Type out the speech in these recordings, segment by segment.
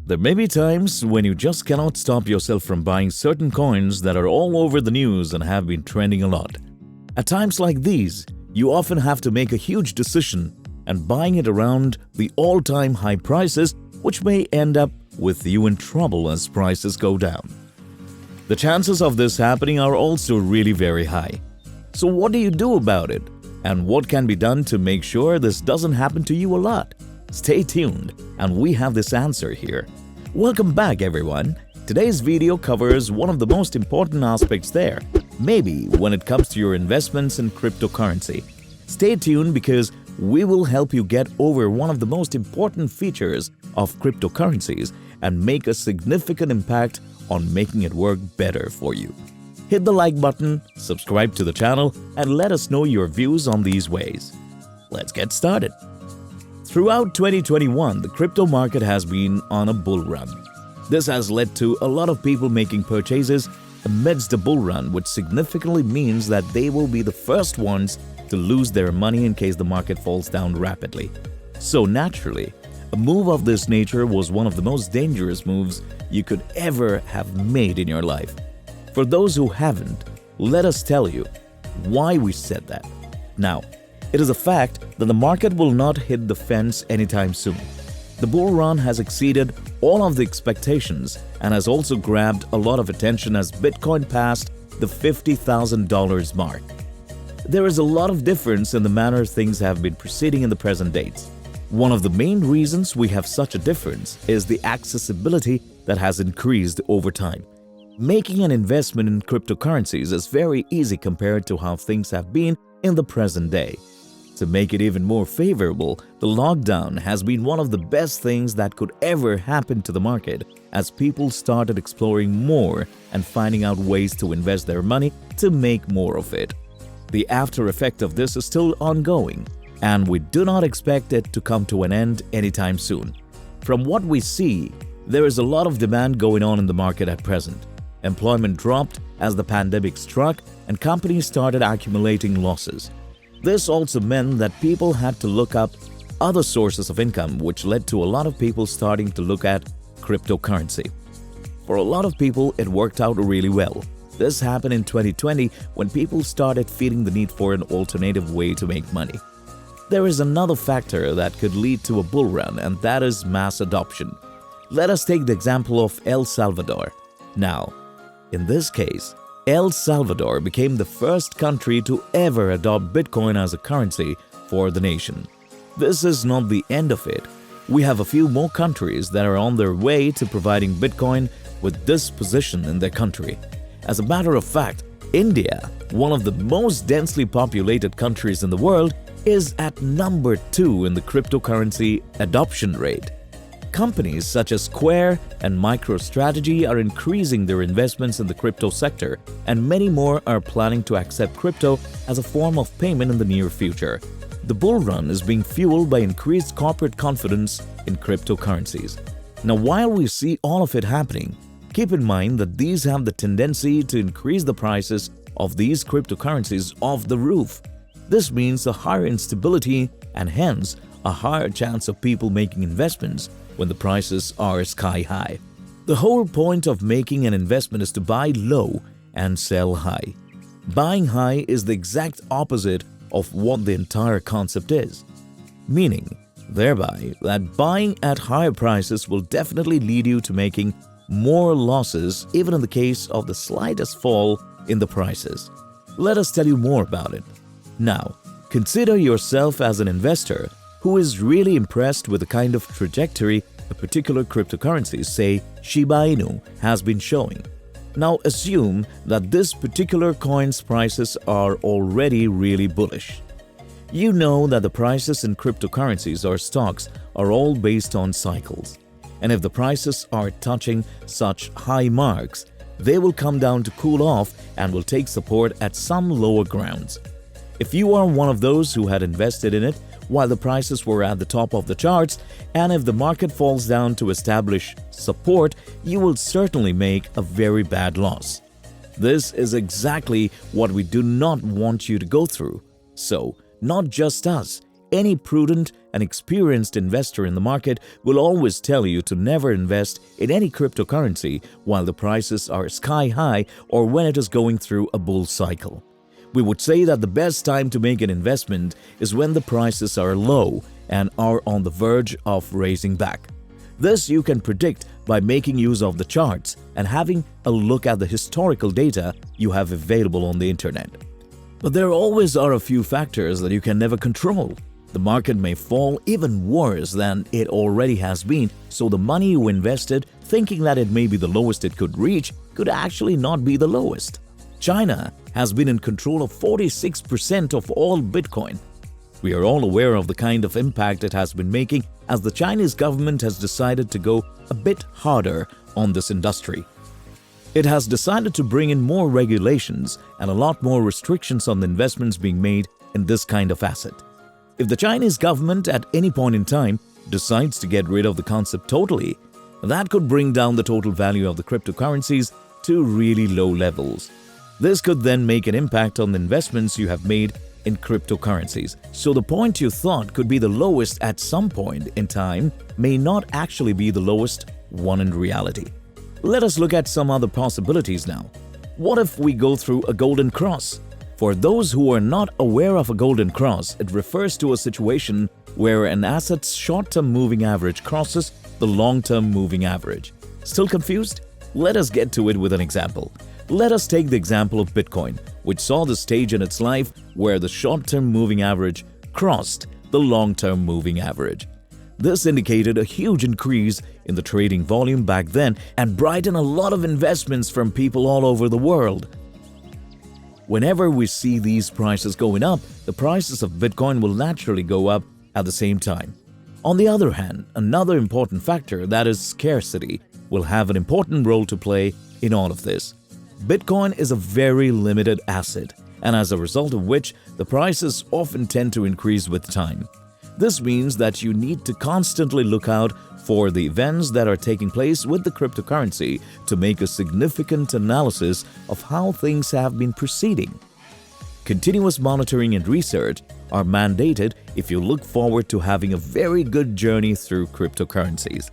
There may be times when you just cannot stop yourself from buying certain coins that are all over the news and have been trending a lot. At times like these, you often have to make a huge decision and buying it around the all-time high prices, which may end up with you in trouble as prices go down. The chances of this happening are also really very high. So what do you do about it? And what can be done to make sure this doesn't happen to you a lot? Stay tuned, and we have this answer here. Welcome back, everyone. Today's video covers one of the most important aspects there, maybe when it comes to your investments in cryptocurrency. Stay tuned because we will help you get over one of the most important features of cryptocurrencies and make a significant impact on making it work better for you. Hit the like button, subscribe to the channel, and let us know your views on these ways. Let's get started. Throughout 2021, the crypto market has been on a bull run. This has led to a lot of people making purchases amidst the bull run, which significantly means that they will be the first ones to lose their money in case the market falls down rapidly. So naturally, a move of this nature was one of the most dangerous moves you could ever have made in your life. For those who haven't, let us tell you why we said that. Now, it is a fact that the market will not hit the fence anytime soon. The bull run has exceeded all of the expectations and has also grabbed a lot of attention as Bitcoin passed the $50,000 mark. There is a lot of difference in the manner things have been proceeding in the present dates. One of the main reasons we have such a difference is the accessibility that has increased over time. Making an investment in cryptocurrencies is very easy compared to how things have been in the present day. To make it even more favorable, the lockdown has been one of the best things that could ever happen to the market as people started exploring more and finding out ways to invest their money to make more of it. The after effect of this is still ongoing, and we do not expect it to come to an end anytime soon. From what we see, there is a lot of demand going on in the market at present. Employment dropped as the pandemic struck and companies started accumulating losses. This also meant that people had to look up other sources of income, which led to a lot of people starting to look at cryptocurrency. For a lot of people, it worked out really well. This happened in 2020 when people started feeling the need for an alternative way to make money. There is another factor that could lead to a bull run, and that is mass adoption. Let us take the example of El Salvador. Now, in this case, El Salvador became the first country to ever adopt Bitcoin as a currency for the nation. This is not the end of it. We have a few more countries that are on their way to providing Bitcoin with this position in their country. As a matter of fact, India, one of the most densely populated countries in the world, is at number 2 in the cryptocurrency adoption rate. Companies such as Square and MicroStrategy are increasing their investments in the crypto sector, and many more are planning to accept crypto as a form of payment in the near future. The bull run is being fueled by increased corporate confidence in cryptocurrencies. Now, while we see all of it happening, keep in mind that these have the tendency to increase the prices of these cryptocurrencies off the roof. This means a higher instability and hence a higher chance of people making investments when the prices are sky high. The whole point of making an investment is to buy low and sell high. Buying high is the exact opposite of what the entire concept is, meaning thereby that buying at higher prices will definitely lead you to making more losses even in the case of the slightest fall in the prices. Let us tell you more about it. Now, consider yourself as an investor who is really impressed with the kind of trajectory a particular cryptocurrency, say Shiba Inu, has been showing. Now assume that this particular coin's prices are already really bullish. You know that the prices in cryptocurrencies or stocks are all based on cycles. And if the prices are touching such high marks, they will come down to cool off and will take support at some lower grounds. If you are one of those who had invested in it while the prices were at the top of the charts, and if the market falls down to establish support, you will certainly make a very bad loss. This is exactly what we do not want you to go through. So, not just us, any prudent an experienced investor in the market will always tell you to never invest in any cryptocurrency while the prices are sky high or when it is going through a bull cycle. We would say that the best time to make an investment is when the prices are low and are on the verge of raising back. This you can predict by making use of the charts and having a look at the historical data you have available on the internet. But there always are a few factors that you can never control. The market may fall even worse than it already has been, so the money you invested thinking that it may be the lowest it could reach could actually not be the lowest. China has been in control of 46% of all Bitcoin. We are all aware of the kind of impact it has been making as the Chinese government has decided to go a bit harder on this industry. It has decided to bring in more regulations and a lot more restrictions on the investments being made in this kind of asset. If the Chinese government at any point in time decides to get rid of the concept totally, that could bring down the total value of the cryptocurrencies to really low levels. This could then make an impact on the investments you have made in cryptocurrencies. So the point you thought could be the lowest at some point in time may not actually be the lowest one in reality. Let us look at some other possibilities now. What if we go through a golden cross? For those who are not aware of a golden cross, it refers to a situation where an asset's short-term moving average crosses the long-term moving average. Still confused? Let us get to it with an example. Let us take the example of Bitcoin, which saw the stage in its life where the short-term moving average crossed the long-term moving average. This indicated a huge increase in the trading volume back then and brought in a lot of investments from people all over the world. Whenever we see these prices going up, the prices of Bitcoin will naturally go up at the same time. On the other hand, another important factor, that is scarcity, will have an important role to play in all of this. Bitcoin is a very limited asset, and as a result of which, the prices often tend to increase with time. This means that you need to constantly look out for the events that are taking place with the cryptocurrency to make a significant analysis of how things have been proceeding. Continuous monitoring and research are mandated if you look forward to having a very good journey through cryptocurrencies.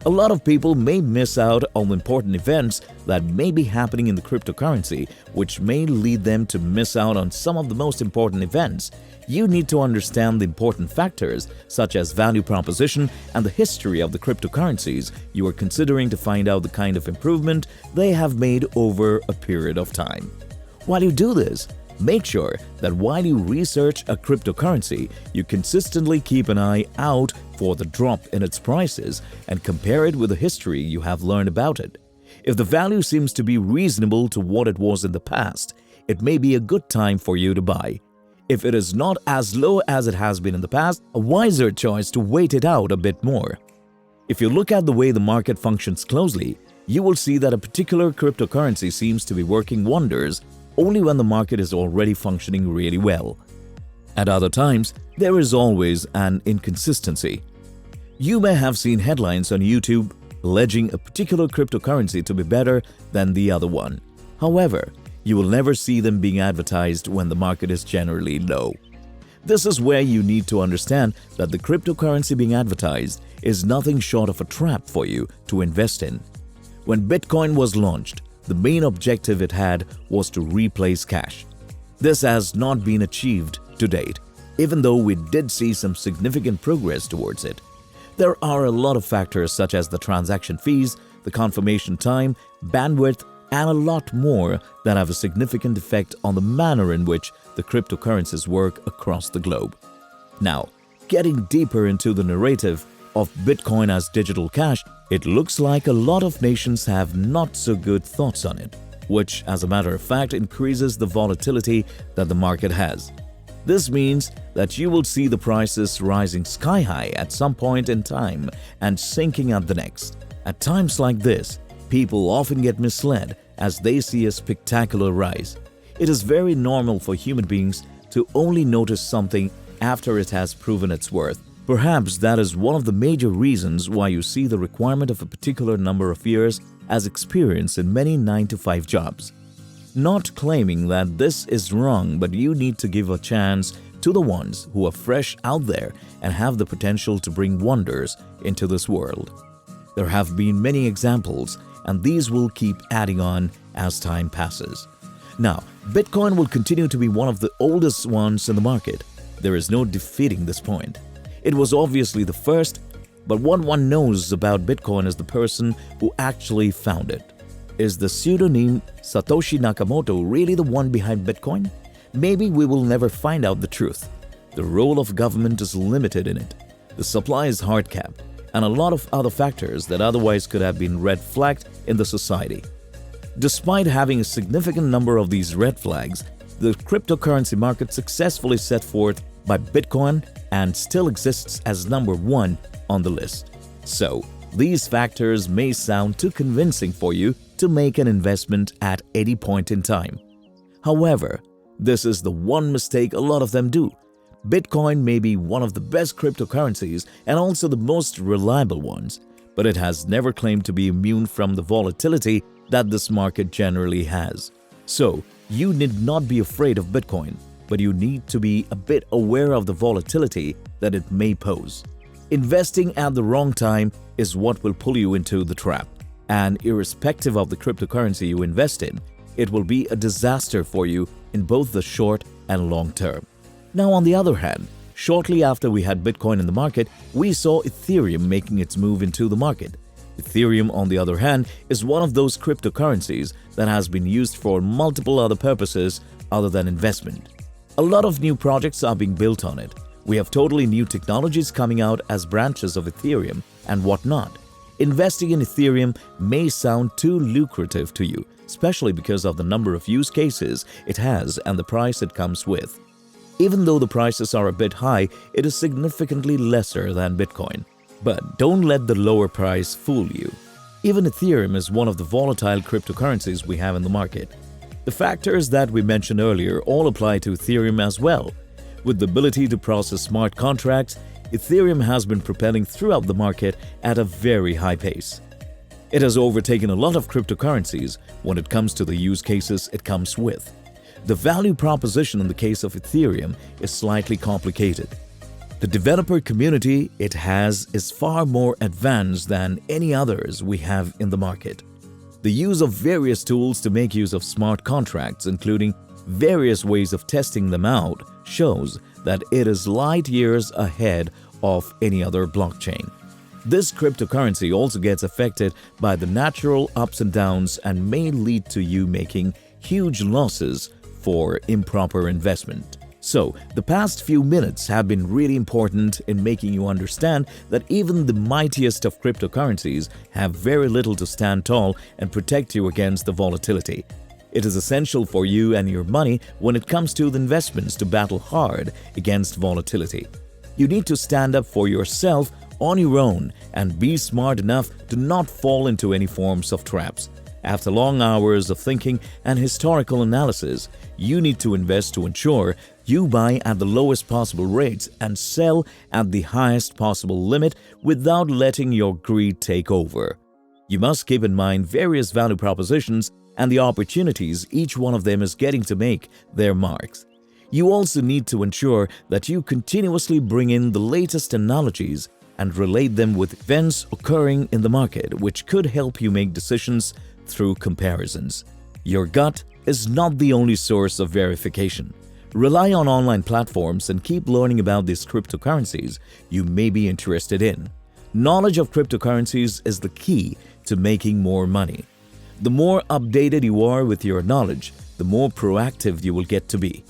A lot of people may miss out on important events that may be happening in the cryptocurrency, which may lead them to miss out on some of the most important events. You need to understand the important factors such as value proposition and the history of the cryptocurrencies you are considering to find out the kind of improvement they have made over a period of time. While you do this, make sure that while you research a cryptocurrency, you consistently keep an eye out for the drop in its prices and compare it with the history you have learned about it. If the value seems to be reasonable to what it was in the past, it may be a good time for you to buy. If it is not as low as it has been in the past, a wiser choice to wait it out a bit more. If you look at the way the market functions closely, you will see that a particular cryptocurrency seems to be working wonders only when the market is already functioning really well. At other times, there is always an inconsistency. You may have seen headlines on YouTube alleging a particular cryptocurrency to be better than the other one. However, you will never see them being advertised when the market is generally low. This is where you need to understand that the cryptocurrency being advertised is nothing short of a trap for you to invest in. When Bitcoin was launched, the main objective it had was to replace cash. This has not been achieved to date, even though we did see some significant progress towards it. There are a lot of factors such as the transaction fees, the confirmation time, bandwidth, and a lot more that have a significant effect on the manner in which the cryptocurrencies work across the globe. Now, getting deeper into the narrative of Bitcoin as digital cash, it looks like a lot of nations have not so good thoughts on it, which as a matter of fact increases the volatility that the market has. This means that you will see the prices rising sky high at some point in time and sinking at the next. At times like this, people often get misled as they see a spectacular rise. It is very normal for human beings to only notice something after it has proven its worth. Perhaps that is one of the major reasons why you see the requirement of a particular number of years as experience in many 9-to-5 jobs. Not claiming that this is wrong, but you need to give a chance to the ones who are fresh out there and have the potential to bring wonders into this world. There have been many examples, and these will keep adding on as time passes. Now, Bitcoin will continue to be one of the oldest ones in the market. There is no defeating this point. It was obviously the first, but what one knows about Bitcoin is the person who actually found it. Is the pseudonym Satoshi Nakamoto really the one behind Bitcoin? Maybe we will never find out the truth. The role of government is limited in it. The supply is hard-capped, and a lot of other factors that otherwise could have been red flagged in the society. Despite having a significant number of these red flags, the cryptocurrency market successfully set forth by Bitcoin and still exists as number one on the list. So, these factors may sound too convincing for you to make an investment at any point in time. However, this is the one mistake a lot of them do. Bitcoin may be one of the best cryptocurrencies and also the most reliable ones, but it has never claimed to be immune from the volatility that this market generally has. So, you need not be afraid of Bitcoin, but you need to be a bit aware of the volatility that it may pose. Investing at the wrong time is what will pull you into the trap, and irrespective of the cryptocurrency you invest in, it will be a disaster for you in both the short and long term. Now, on the other hand, shortly after we had Bitcoin in the market, we saw Ethereum making its move into the market. Ethereum, on the other hand, is one of those cryptocurrencies that has been used for multiple other purposes other than investment. A lot of new projects are being built on it. We have totally new technologies coming out as branches of Ethereum and whatnot. Investing in Ethereum may sound too lucrative to you, especially because of the number of use cases it has and the price it comes with. Even though the prices are a bit high, it is significantly lesser than Bitcoin. But don't let the lower price fool you. Even Ethereum is one of the volatile cryptocurrencies we have in the market. The factors that we mentioned earlier all apply to Ethereum as well. With the ability to process smart contracts, Ethereum has been propelling throughout the market at a very high pace. It has overtaken a lot of cryptocurrencies when it comes to the use cases it comes with. The value proposition in the case of Ethereum is slightly complicated. The developer community it has is far more advanced than any others we have in the market. The use of various tools to make use of smart contracts, including various ways of testing them out, shows that it is light years ahead of any other blockchain. This cryptocurrency also gets affected by the natural ups and downs and may lead to you making huge losses for improper investment. So, the past few minutes have been really important in making you understand that even the mightiest of cryptocurrencies have very little to stand tall and protect you against the volatility. It is essential for you and your money when it comes to the investments to battle hard against volatility. You need to stand up for yourself on your own and be smart enough to not fall into any forms of traps. After long hours of thinking and historical analysis, you need to invest to ensure you buy at the lowest possible rates and sell at the highest possible limit without letting your greed take over. You must keep in mind various value propositions and the opportunities each one of them is getting to make their marks. You also need to ensure that you continuously bring in the latest analogies and relate them with events occurring in the market, which could help you make decisions through comparisons. Your gut is not the only source of verification. Rely on online platforms and keep learning about these cryptocurrencies you may be interested in. Knowledge of cryptocurrencies is the key to making more money. The more updated you are with your knowledge, the more proactive you will get to be.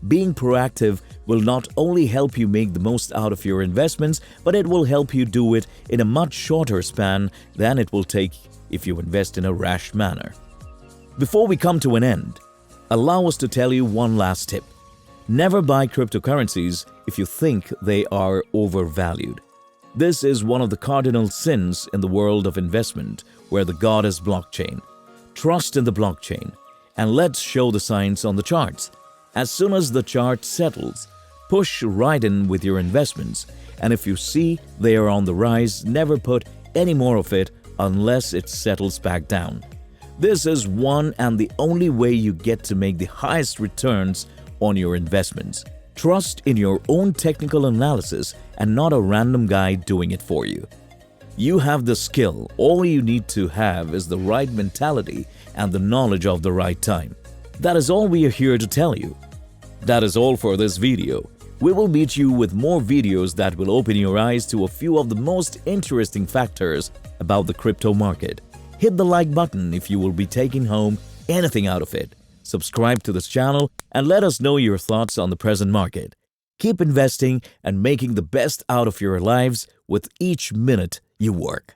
Being proactive will not only help you make the most out of your investments, but it will help you do it in a much shorter span than it will take if you invest in a rash manner. Before we come to an end, allow us to tell you one last tip. Never buy cryptocurrencies if you think they are overvalued. This is one of the cardinal sins in the world of investment, where the god is blockchain. Trust in the blockchain, and let's show the signs on the charts. As soon as the chart settles, push right in with your investments, and if you see they are on the rise, never put any more of it unless it settles back down. This is one and the only way you get to make the highest returns on your investments. Trust in your own technical analysis and not a random guy doing it for you. You have the skill. All you need to have is the right mentality and the knowledge of the right time. That is all we are here to tell you. That is all for this video. We will meet you with more videos that will open your eyes to a few of the most interesting factors about the crypto market. Hit the like button if you will be taking home anything out of it. Subscribe to this channel and let us know your thoughts on the present market. Keep investing and making the best out of your lives with each minute you work.